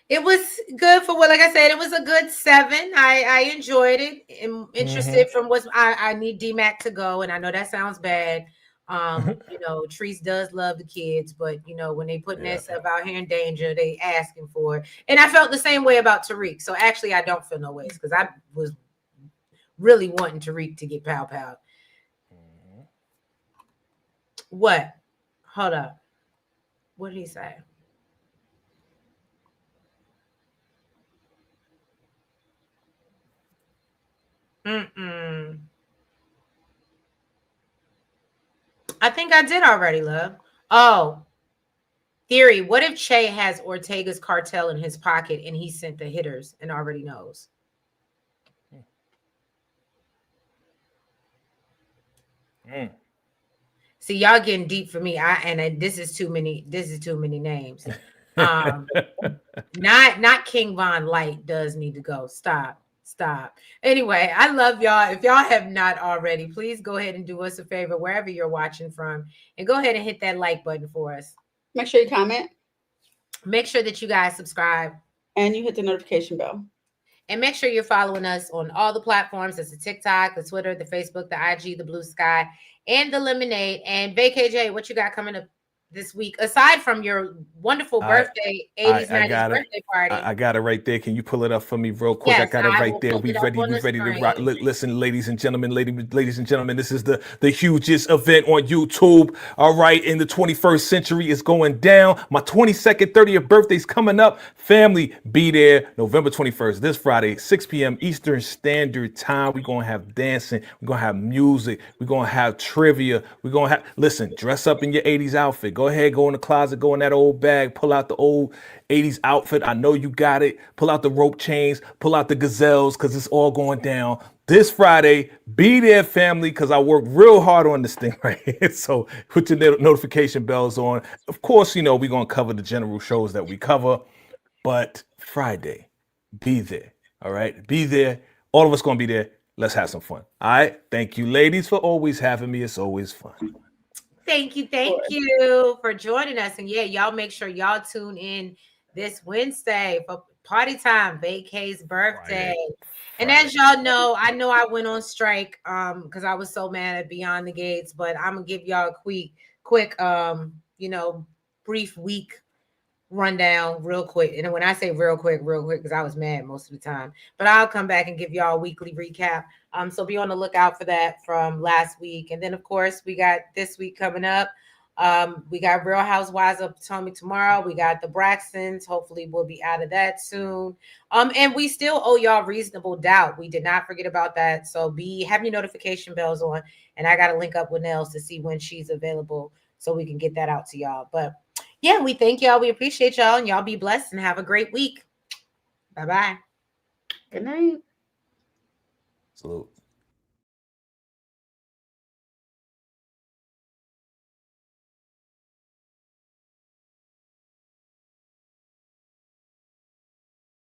it was good for what, like I said, it was a good 7. I enjoyed it. I'm interested from what I need DMAC to go, and I know that sounds bad. You know, Treese does love the kids, but you know, when they putting that stuff out here in danger, they asking for it. And I felt the same way about Tariq. So actually, I don't feel no ways because I was really wanting Tariq to get pow. What? Hold up. What did he say? I think I did already, love. Oh. Theory. What if Che has Ortega's cartel in his pocket and he sent the hitters and already knows? See, y'all getting deep for me. This is too many names. Not King Von Light does need to go. Stop. Anyway, I love y'all. If y'all have not already, please go ahead and do us a favor wherever you're watching from and go ahead and hit that like button for us. Make sure you comment. Make sure that you guys subscribe. And you hit the notification bell. And make sure you're following us on all the platforms. It's the TikTok, the Twitter, the Facebook, the IG, the Blue Sky, and the Lemonade. And VACAY-J, what you got coming up this week, aside from your wonderful birthday, 80s, 90s birthday party? I got it right there. Can you pull it up for me real quick? Yes, I got it right there. We ready to rock. Listen, ladies and gentlemen, this is the hugest event on YouTube. All right, in the 21st century is going down. My 22nd, 30th birthday's coming up. Family, be there November 21st, this Friday, 6 p.m. Eastern Standard Time. We're going to have dancing. We're going to have music. We're going to have trivia. We're going to have, listen, dress up in your 80s outfit. Go ahead, go in the closet, go in that old bag, pull out the old 80s outfit. I know you got it. Pull out the rope chains, pull out the gazelles, because it's all going down this Friday. Be there, family, because I worked real hard on this thing right here. So put your notification bells on. Of course, you know, we're going to cover the general shows that we cover, but Friday, be there. All right, be there. All of us going to be there. Let's have some fun. All right. Thank you, ladies, for always having me. It's always fun. Thank you for joining us. And yeah, y'all make sure y'all tune in this Wednesday for party time, VACAY's birthday. Friday. And as y'all know, I went on strike because I was so mad at Beyond the Gates, but I'm gonna give y'all a quick brief week rundown real quick. And when I say real quick, because I was mad most of the time, but I'll come back and give y'all a weekly recap. So be on the lookout for that from last week. And then of course we got this week coming up. We got Real Housewives of Potomac tomorrow. We got the Braxtons. Hopefully we'll be out of that soon. And we still owe y'all Reasonable Doubt. We did not forget about that. So have your notification bells on. And I got to link up with Nels to see when she's available so we can get that out to y'all. But yeah, we thank y'all. We appreciate y'all, and y'all be blessed and have a great week. Bye-bye. Good night. Salute.